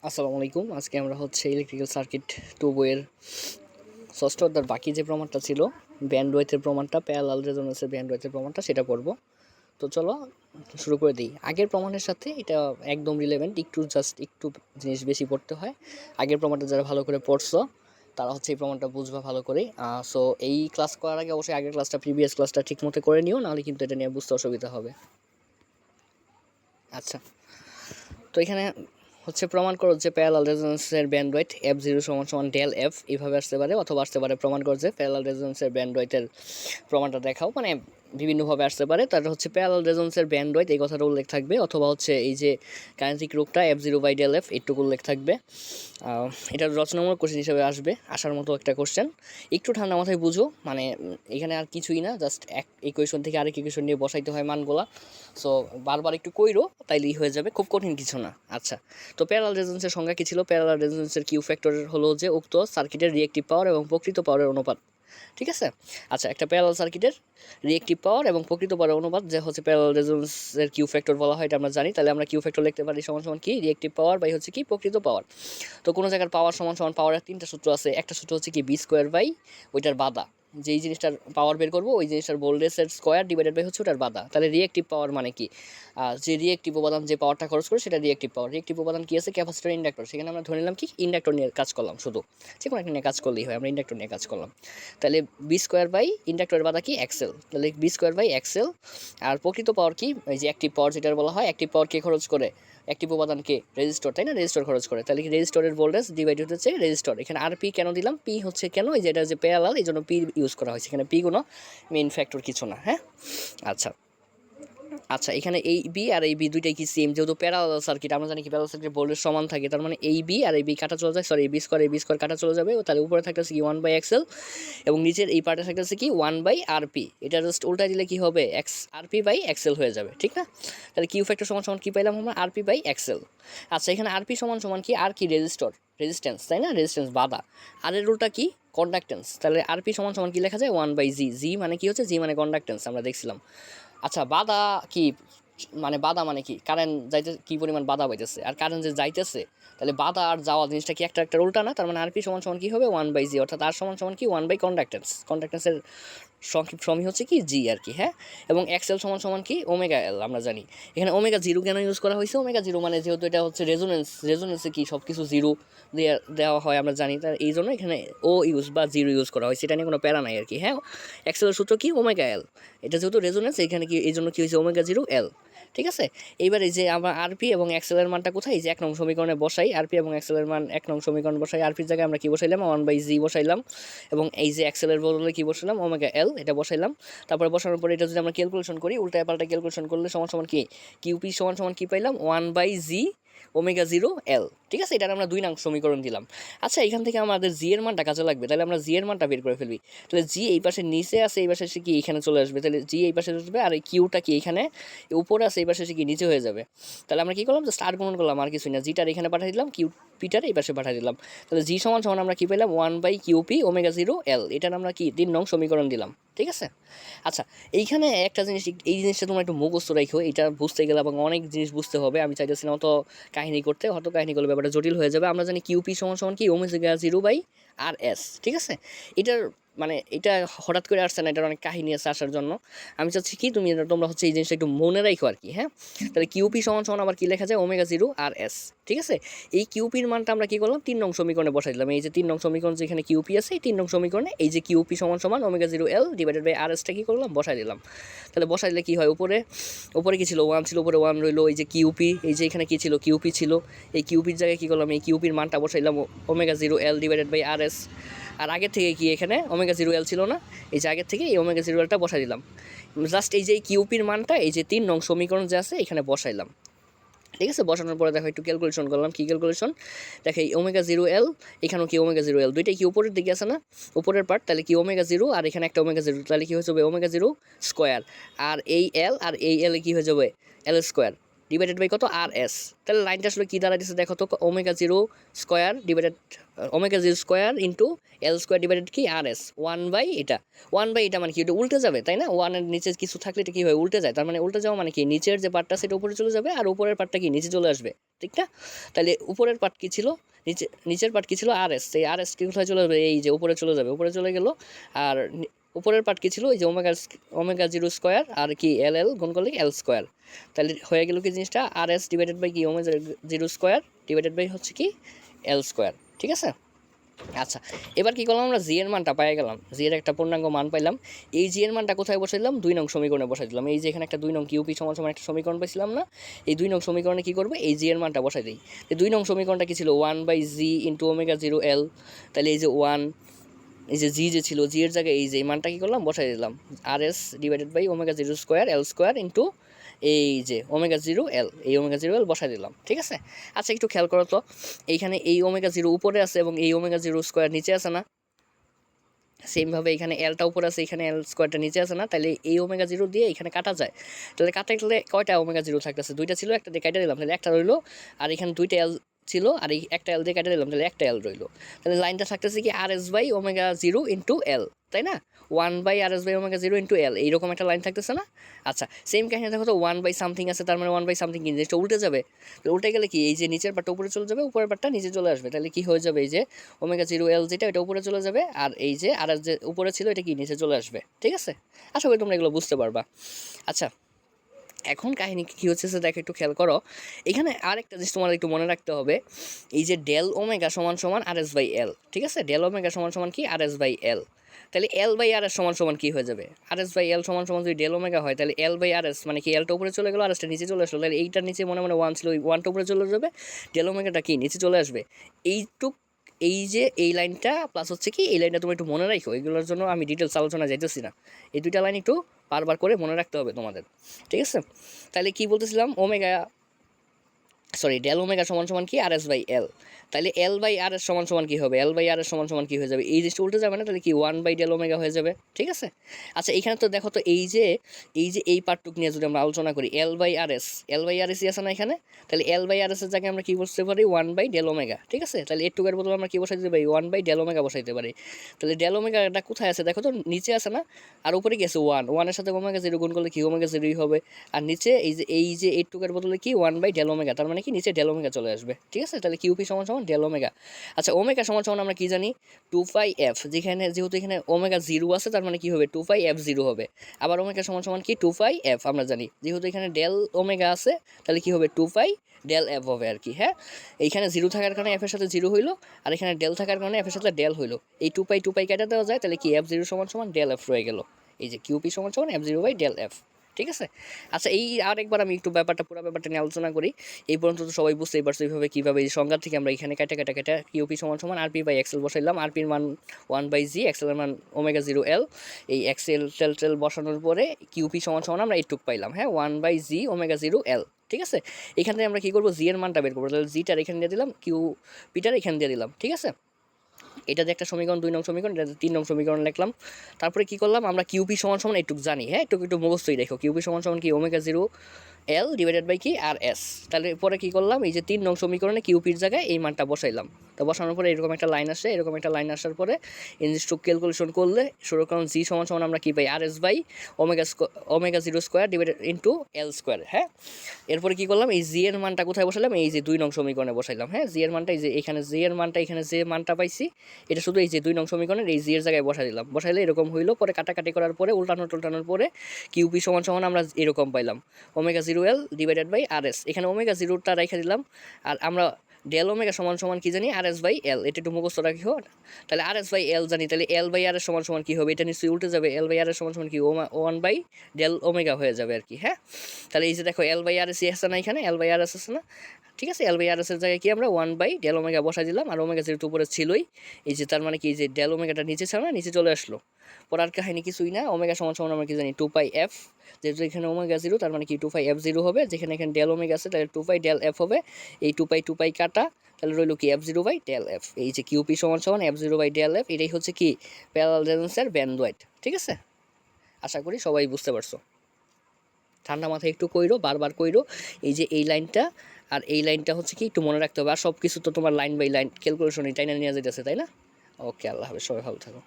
আসসালামু আলাইকুম। আজকে আমরা ইলেকট্রিক্যাল সার্কিট 2 বইয়ের ষষ্ঠ অধ্যায়ের বাকি যে প্রমাণটা ছিল ব্যান্ডউইথের প্রমাণটা, প্যারালাল রেজোন্যান্সের ব্যান্ডউইথের প্রমাণটা সেটা করব। তো চলো শুরু করে দিই। আগের প্রমাণের সাথে এটা একদম রিলেভেন্ট, একটু জিনিস বেশি পড়তে হয়। আগের প্রমাণটা যারা ভালো করে পড়ছো তারা এই প্রমাণটা বুঝবা ভালো করেই। সো এই ক্লাস করার আগে অবশ্যই আগের প্রিভিয়াস ক্লাসটা ঠিক মতো করে নিও, নাহলে কিন্তু এটা নিয়ে বুঝতে অসুবিধা হবে। আচ্ছা, তো এখানে প্রমাণ করো যে প্যারালাল রেজোন্যান্সের ব্যান্ডউইথ f0 = ডেল এফ, এইভাবে আসতে পারে, অথবা আসতে পারে প্রমাণ করো যে প্যারালাল রেজোন্যান্সের ব্যান্ডউইথের প্রমাণটা দেখাও। মানে বিভিন্নভাবে আসতে পারে। তার প্যারালাল রেজোন্যান্সের ব্যান্ডউইথ এই কথাটা উল্লেখ থাকবে, অথবা এই যে গাণিতিক রূপটা f0/del f এইটুকু উল্লেখ থাকবে। এটা রচনামূলক কোশ্চেন হিসেবে আসার মতো একটা কোশ্চেন। একটু ঠান্ডা মাথায় বুঝো, মানে এখানে আর কিছুই না, জাস্ট এক ইকুয়েশন থেকে আরেক ইকুয়েশন নিয়ে বসাইতে হয় মানগুলা। সো বারবার একটু কইরো, তাইলেই হয়ে যাবে, খুব কঠিন কিছু না। আচ্ছা, তো প্যারালাল রেজোন্যান্সের সংজ্ঞা কী ছিল? প্যারালাল রেজোন্যান্সের কিউ ফ্যাক্টর হলো যে উক্ত সার্কিটের রিয়েক্টিভ পাওয়ার এবং প্রকৃত পাওয়ারের অনুপাত। ঠিক আছে? আচ্ছা, একটা প্যারালাল সার্কিটের রিয়েক্টিভ পাওয়ার এবং প্রকৃত পাওয়ারের অনুপাত যে প্যারালাল রেজোন্যান্সের কিউ ফ্যাক্টর বলা হয়, এটা আমরা জানি। তাহলে আমরা কিউ ফ্যাক্টর লিখতে পারি সমান সমান কি রিয়েক্টিভ পাওয়ার বাই কি প্রকৃত পাওয়ার। তো কোনো জায়গার পাওয়ার সমান সমান পাওয়ারের তিনটা সূত্র আছে। একটা সূত্র কি b² বাই ওইটার বাধা, যেই জিনিসটার পাওয়ার বের করবো ওই জিনিসটার ভোল্টেজের স্কোয়ার ডিভাইডেড বাই ওটার বাধা। তাহলে রিয়েক্টিভ পাওয়ার মানে কি? যে রিয়েক্টিভ উপাদান যে পাওয়ারটা খরচ করে সেটা রিয়েক্টিভ পাওয়ার। রিয়েক্টিভ উপাদান কি আছে? Capacitor, inductor. সেখানে আমরা ধরে নিলাম কি ইন্ডাক্টর নিয়ে কাজ করলাম, শুধু যে কোনো একটা নিয়ে কাজ করলেই হয়, আমরা ইন্ডাক্টর নিয়ে কাজ করলাম। তাহলে b² বাই ইন্ডাক্টরের বাধা কি এক্সেল, তাহলে b² বাই এক্সেল। আর প্রকৃত পাওয়ার কি? ওই যে অ্যাক্টিভ পাওয়ার যেটা বলা হয়, অ্যাক্টিভ পাওয়ার কে খরচ করে? অ্যাক্টিভ উপাদানকে রেজিস্টর, তাই না? রেজিস্টর খরচ করে। তাহলে কি রেজিস্টরের ভোল্টেজ ডিভাইডেড হচ্ছে রেজিস্টর। এখানে আর পি কেন দিলাম? পি কেন? এই যে এটা যে প্যারালাল, এই জন্য পি ইউজ করা হয়েছে। এখানে পি কোনো মেইন ফ্যাক্টর কিছু না। হ্যাঁ, আচ্ছা আচ্ছা, এখানে এই বি আর এই বি দুইটাই কি সেম? যেহেতু প্যারালাল সার্কিট, আমরা জানি কি প্যারালাল সার্কিট ভোল্টেজ সমান থাকে, তার মানে এই বি আর এই বি কাটা চলে যায়, সরি এই বি স্কোয়ার কাটা চলে যাবে। তাহলে উপরে থাকতেছে কি 1/xl, এবং নিচের এই পার্টে থাকতেছে কি 1/rp। এটা জাস্ট উল্টাই দিলে কি হবে? rp/xl হয়ে যাবে, ঠিক না? তাহলে কিউ ফ্যাক্টর সমান সমান কি পাইলাম আমরা? rp/xl। আচ্ছা, এখানে rp সমান সমান কি? আর কি রেজিস্ট্যান্স, তাই না? রেজিস্ট্যান্স বাধা। আর এর উল্টা কি? কন্ডাক্টেন্স। তাহলে rp সমান সমান কি লেখা যায়? 1/g। জি মানে কি হচ্ছে? জি মানে কন্ডাক্টেন্স, আমরা দেখছিলাম। আচ্ছা, বাধা কি? মানে বাধা মানে কি? কারেন্ট যাইতে কি পরিমাণ বাধা পাইতেছে, আর কারেন্ট যে যাইতেছে, তাহলে বাধা আর যাওয়া জিনিসটা কি একটা উল্টা না? তার মানে আরপি সমান সমান কি হবে? 1/g, অর্থাৎ আর সমান সমান কি 1/কন্ডাক্টেন্স। কন্ডাক্টেন্সের সংক্ষিপ্ত ফর্মই হচ্ছে কি জি আর কি। হ্যাঁ, এবং এক্সেল সমান সমান কি ওমেগা এল, আমরা জানি। এখানে ওমেগা জিরো কেন ইউজ করা হয়েছে? ওমেগা জিরো মানে যেহেতু এটা রেজোনেন্সে কি সব কিছু জিরো দেওয়া হয়, আমরা জানি। তার এই জন্য এখানে ও ইউজ বা জিরো ইউজ করা হয়েছে, এটা নিয়ে কোনো প্যারা নাই আর কি। হ্যাঁ, এক্সেলের সূত্র কি? ওমেগা এল। এটা যেহেতু রেজোনেন্স, এখানে কি এই জন্য কি হয়েছে? ওমেগা জিরো এল। ঠিক আছে, এইবার এই যে আমরা আরপি এবং এক্সেলের মানটা কোথায়? এই যে 1 নং সমীকরণে বসাই। আরপি এবং এক্সেলের মান 1 নং সমীকরণ বসাই। আরপির জায়গায় আমরা কি বসাইলাম? 1/g বসাইলাম, এবং এই যে এক্সেলের বদলে কি বসাইলাম? ওমেগা এল, এটা বসাইলাম। তারপরে বসানোর পরে এটা যদি আমরা ক্যালকুলেশন করি, উল্টা পাল্টা ক্যালকুলেশন করলে সমান সমান কি কিউপি সমান সমান কি পাইলাম? 1/g ওমেগা জিরো এল। ঠিক আছে, এটা আমরা 2 নং সমীকরণ দিলাম। আচ্ছা, এখান থেকে আমাদের জি এর মানটা কাজে লাগবে, তাহলে আমরা জি এর মানটা বের করে ফেলবি। তাহলে জি এই পাশে নিচে আছে, এই পাশে এসে কি এখানে চলে আসবে। তাহলে জি এই পাশে আসবে, আর এই কিউটা কি এখানে উপরে আছে, এই পাশে এসে কি নিচে হয়ে যাবে। তাহলে আমরা কি করলাম? জাস্ট আর্গুমেন্ট করলাম, আর কিছুই না। জিটার এখানে পাঠিয়ে দিলাম, কিউপিটার এই পাশে পাঠিয়ে দিলাম। তাহলে জি সমান সমান আমরা কি পেলাম? 1/কিউপি ওমেগা জিরো এল। এটার আমরা কি 3 নং সমীকরণ দিলাম। ঠিক আছে, আচ্ছা, এইখানে একটা জিনিস, এই জিনিসটা তোমরা একটু মুখস্থ রাখো। এটা বুঝতে গেলে এবং অনেক জিনিস বুঝতে হবে। আমি চাইতেছি না অত কাহিনী করতে, হয়তো কাহিনী করলে ব্যাপারটা জটিল হয়ে যাবে। আমরা জানি কিউপি সমান সমান কি omega zero by R S. ঠিক আছে, এটার মানে এটা হঠাৎ করে আসছে না, এটার অনেক কাহিনী আছে আসার জন্য। আমি চাচ্ছি কি তোমরা এই জিনিসটা একটু মনে রাখো আর কি। হ্যাঁ, তাহলে কিউপি সমান সমান আবার কি লেখা যায়? ওমেগা জিরো আর এস। ঠিক আছে, এই কিউপির মানটা আমরা কি করলাম? 3 নং সমীকরণে বসাই দিলাম। এই যে 3 নং সমীকরণ, যেখানে কিউপি আছে, এই 3 নং সমীকরণে এই যে কিউপি সমান সমান omega zero L divided by R এসটা কি করলাম? বসাই দিলাম। তাহলে বসাই দিলে কি হয়? উপরে কি ছিল? 1 ছিল, উপরে 1 রইলো। এই যে কিউপি, এই যে এখানে কি ছিল? কিউপি ছিল। এই কিউপির জায়গায় কি করলাম? এই কিউপির মানটা বসাইলাম omega zero L divided by R S. আর আগের থেকে কি এখানে ওমেগা জিরো এল ছিল না? এই যে আগের থেকে এই ওমেগা জিরো এলটা বসাই দিলাম। জাস্ট এই যে কিউপির মানটা এই যে 3 নং সমীকরণ যে আছে এখানে বসাইলাম। ঠিক আছে, বসানোর পরে দেখো একটু ক্যালকুলেশন করলাম। কি ক্যালকুলেশন? দেখো এই ওমেগা জিরো এল, এখানেও কি ওমেগা জিরো এল, দুইটাই কি উপরের দিকে আছে না? উপরের পার্ট। তাহলে কি ওমেগা জিরো, আর এখানে একটা ওমেগা জিরো, তাহলে কি হয়ে যাবে? Omega zero square. আর এই এল কি হয়ে যাবে? এল স্কোয়ার। ডিভাইডেড বাই কত আর এস। তাহলে লাইনটা আসলে কী দাঁড়াইতেছে দেখো তো, omega zero square divided omega zero square into L square divided কি আর এস, ওয়ান বাই এটা মানে কি, এটা উল্টে যাবে তাই না, ওয়ানের নিচে কিছু থাকলে এটা কী হয় উল্টে যায়, তার মানে উল্টে যাওয়া মানে কি নিচের যে পার্টটা সেটা উপরে চলে যাবে আর উপরের পার্টটা কি নিচে চলে আসবে, ঠিক না? তাহলে উপরের পার্ট কী ছিল, নিচের পার্ট কী ছিল আর এস, সেই আর এস কি কোথায় চলে যাবে, এই যে উপরে চলে যাবে, উপরে চলে গেল। আর উপরের পার্ট কী ছিল, এই যে ওমেগা জিরো স্কোয়ার আর কি এল গুণ করলে এল স্কোয়ার। তাহলে হয়ে গেল কি জিনিসটা, আর এস ডিভাইডেড বাই কি omega zero square divided by হচ্ছে কি এল স্কোয়ার, ঠিক আছে? আচ্ছা, এবার কি করলাম, আমরা জি এর মানটা পেয়ে গেলাম, জি এর একটা পূর্ণাঙ্গ মান পাইলাম। এই জি এর মানটা কোথায় বসাই দিলাম, 2 নং সমীকরণে বসাই দিলাম। এই যে এখানে একটা 2 নং কিউপি সমান সমান একটা সমীকরণ পাইছিলাম না, এই 2 নং সমীকরণে কি করবে, এই জি এর মানটা বসাই দিই। এই 2 নং সমীকরণটা কি ছিল, 1/জি ইন্টু ওমেগা জিরো এল। তাহলে এই যে 1, এই যে জি যে ছিল, জি এর জায়গায় এই যে মানটা কি করলাম বসাই দিলাম, R S divided by omega zero square L square into এই যে ওমেগা জিরো এল, এই ওমেগা জিরো এল বসাই দিলাম, ঠিক আছে? আচ্ছা, একটু খেয়াল করো তো, এইখানে এই ওমেগা জিরো উপরে আছে এবং এই ওমেগা জিরো স্কোয়ার নিচে আছে না? সেমভাবে এখানে এলটা উপরে আছে, এখানে এল স্কোয়ারটা নিচে আছে না? তাহলে এই ওমেগা জিরো দিয়ে এখানে কাটা যায়। তাহলে কাটা গেলে কয়টা ওমেগা জিরো থাকতেছে, 2টা ছিল, একটা দিয়ে কাটা দিলাম, তাহলে একটা রইলো। আর এখানে 2টা এল ছিল আর এই একটা এল দিয়ে কাটা দিলাম, তাহলে একটা এল রইলো। তাহলে লাইনটা থাকতেছে কি R S by omega zero into L, তাই না? 1/r/ওমেগা 0 ইন্টু এল, এইরকম একটা লাইন থাকতেছে না? আচ্ছা, সেম কাহিনী দেখো তো, 1/সামথিং আছে, তার মানে 1/সামথিং কি জিনিসটা উল্টে যাবে। তো উল্টে গেলে কি, এই যে নিচের পার্টটা উপরে চলে যাবে, উপরের পার্টটা নিচে চলে আসবে। তাহলে কি হয়ে যাবে, এই যে ওমেগা 0 এল যেটা এটা উপরে চলে যাবে, আর এই যে আর যে উপরে ছিল এটা কি নিচে চলে আসবে, ঠিক আছে? আশা করি তোমরা এগুলো বুঝতে পারবা। আচ্ছা, এখন কাহিনী কী হচ্ছে দেখো, একটু খেয়াল করো, এখানে আরেকটা জিনিস তোমার একটু মনে রাখতে হবে, এই যে ডেল ওমেগা সমান সমান আর এস বাই এল, ঠিক আছে? ডেল ওমেগা সমান সমান কি আর এস বাই এল। তাহলে এল বাই আর এস সমান সমান কী হয়ে যাবে, আর এস বাই এল সমান সমান যদি ডেল ওমেগা হয়, তাহলে এল বাই আর এস মানে কি, এলটা উপরে চলে গেলো আর এসটা নিচে চলে আসলো, তাহলে এইটার নিচে মনে মনে 1 ছিল, ওই 1টা উপরে চলে যাবে, ডেল ওমেগাটা কি নিচে চলে আসবে। এইটুক এই যে এই লাইনটা প্লাস হচ্ছে কি এই লাইনটা তুমি একটু মনে রাখো, এগুলোর জন্য আমি ডিটেলস আলোচনা যাইতেছি না, এই দুইটা লাইন একটু বারবার করে মনে রাখতে হবে তোমাদের, ঠিক আছে? তাহলে কি বলতেছিলাম, ডেল ওমেগা সমান সমান কি আর এস বাই এল। তাহলে এল বাই আর এস সমান সমান কী হবে, এল বাই আর এস সমান সমান কী হয়ে যাবে, এই জিনিসটা উল্টে যাবে না? তাহলে কি 1/ডেল ওমেগা হয়ে যাবে, ঠিক আছে? আচ্ছা, এখানে তো দেখো তো, এই পার্টটুক নিয়ে যদি আমরা আলোচনা করি, এল বাই আর এসই আছে না এখানে? তাহলে এল বাই আর এসের জায়গায় আমরা কী বসতে পারি, 1/ডেল ওমেগা, ঠিক আছে? তাহলে এটুকের বদলে আমরা কী বসাইতে পারি, 1/ডেল ওমেগা বসাইতে পারি। তাহলে ডেল ওমেগাটা কোথায় আছে দেখো তো, নিচে আছে না? আর উপরে কি আছে, 1 এর সাথে ওমেগা 0 গুণ করলে কি ওমেগা 0ই হবে। আর নিচে এই যে এইটুকের বদলে কি 1/ডেল ওমেগা, তার মানে কি নিচে ডেল ওমেগা চলে আসবে, ঠিক আছে? তাহলে কিউপি সমান সমান ডেল ওমেগা। আচ্ছা, ওমেগা সমান সমান আমরা কি জানি, 2πf, যেহেতু এখানে ওমেগা 0 আছে, তার মানে কি হবে 2πf0 হবে। আবার ওমেগা সমান সমান কি 2πf আমরা জানি, যেহেতু এখানে ডেল ওমেগা আছে, তাহলে কি হবে 2π ডেল এফ হবে আর কি। হ্যাঁ, এইখানে 0 থাকার কারণে এফ এর সাথে 0 হইলো, আর এখানে ডেল থাকার কারণে এফ এর সাথে ডেল হইলো। এই 2π কেটে দেওয়া যায়, তাহলে কি f0 সমান সমান ডেল এফ রয়ে গেল। এই যে কিউপি সমান সমান f0/ডেল এফ, ঠিক আছে? আচ্ছা, এই আরেকবার আমি একটু পুরো ব্যাপারটা নিয়ে আলোচনা করি। এই পর্যন্ত তো সবাই বুঝতেই পারছো এইভাবে কীভাবে এই সংজ্ঞা থেকে আমরা এখানে কেটে কিউপি সমান সমান আরপি বাই এক্সেল বসাইলাম, আরপির মান 1/জি, এক্সেলের মান ওমেগা 0 এল। এই এক্সেল টেল বসানোর পরে কিউপি সমান সমান আমরা এইটুক পাইলাম, হ্যাঁ, 1/জি ওমেগা 0 এল, ঠিক আছে? এখানে আমরা কী করবো, জি এর মানটা বের করবো, তাহলে জিটার এখানে দিয়ে দিলাম, কিউপিটার এখানে দিয়ে দিলাম, ঠিক আছে? এটা যে একটা সমীকরণ, 2 নং সমীকরণ, এটা 3 নং সমীকরণ লিখলাম। তারপরে কি করলাম, আমরা কিউপি সমান সমান একটু জানি, হ্যাঁ, একটু মুখস্থই দেখো, কিউপি সমান সমান কি ওমেগা 0 এল ডিভাইডেড বাই কি আর এস। তাহলে পরে কি করলাম, এই যে 3 নং সমীকরণে কিউপির জায়গায় এই মানটা বসাইলাম। তো বসানোর পরে এরকম একটা লাইন আসে, এরকম একটা লাইন আসার পরে ইনস্ট্রুক ক্যালকুলেশন করলে সমীকরণ জি সমান সমান আমরা কি পাই, R S by omega 0 square divided into L square. হ্যাঁ, এরপরে কি করলাম, এই জি এর মানটা কোথায় বসালাম, এই যে 2 নং সমীকরণে বসাইলাম। হ্যাঁ, জি এর মানটা এই যে এখানে, জি এর মানটা এখানে যে মানটা পাইছি, এটা শুধু এই যে 2 নং সমীকরণের এই জি এর জায়গায় বসাই দিলাম। বসাইলে এরকম হইলো, পরে কাটাকাটি করার পরে উল্টানোর পরে কিউপি সমান সমান আমরা এরকম পাইলাম, omega 0 L divided by R S. এখানে ওমেগা 0টা রেখে দিলাম, আর আমরা ডেল ওমেগা সমান সমান কি জানি, আর এস বাই এল, এটা একটু মুখস্থ রাখিও। তাহলে আর এস বাই এল জানি, তাহলে এল বাই আর এস সমান সমান কি হবে, এটা নিশ্চয়ই উল্টে যাবে, এল বাই আর এস সমান সমান কি 1/ডেল ওমেগা হয়ে যাবে আর কি। হ্যাঁ, তাহলে এই যে দেখো এল বাই আর এস আছে না, এখানে এল বাই আর এস আছে না, ঠিক আছে? এল বাই আর এস এর জায়গায় কি আমরা 1/ডেল ওমেগা বসাই দিলাম, আর ওমেগা 0 তো উপরে ছিলই, এই যে তার মানে কি, এই যে ডেল ওমেগাটা নিচে ছিল না, নিচে চলে আসলো। পড়ার কাহিনী কিছুই না, ওমেগা সমান সমান আমরা কি জানি 2πf, যেহেতু এখানে ওমেগা 0, তার মানে কি 2πf0 হবে, যেখানে এখানে ডেল ওমেগা আছে, তাহলে 2πডেল এফ হবে। এই 2π কাটা, তাহলে রইল কি f0/ডেল এফ। এই যে কিউপি সমান সমান f0/ডেল এফ, এটাই হচ্ছে কি প্যারালাল রেজোন্যান্সের ব্যান্ডওয়িথ, ঠিক আছে? আশা করি সবাই বুঝতে পারছো। ঠান্ডা মাথায় একটু কইরো, বারবার কইরো। এই যে এই লাইনটা আর এই লাইনটা হচ্ছে কি একটু মনে রাখতে হবে, আর সব কিছু তো তোমার লাইন বাই লাইন ক্যালকুলেশন টাইনা নিয়ে যেতেছে, তাই না? ওকে, আল্লাহ হাফেজ, সবাই ভালো থাকো।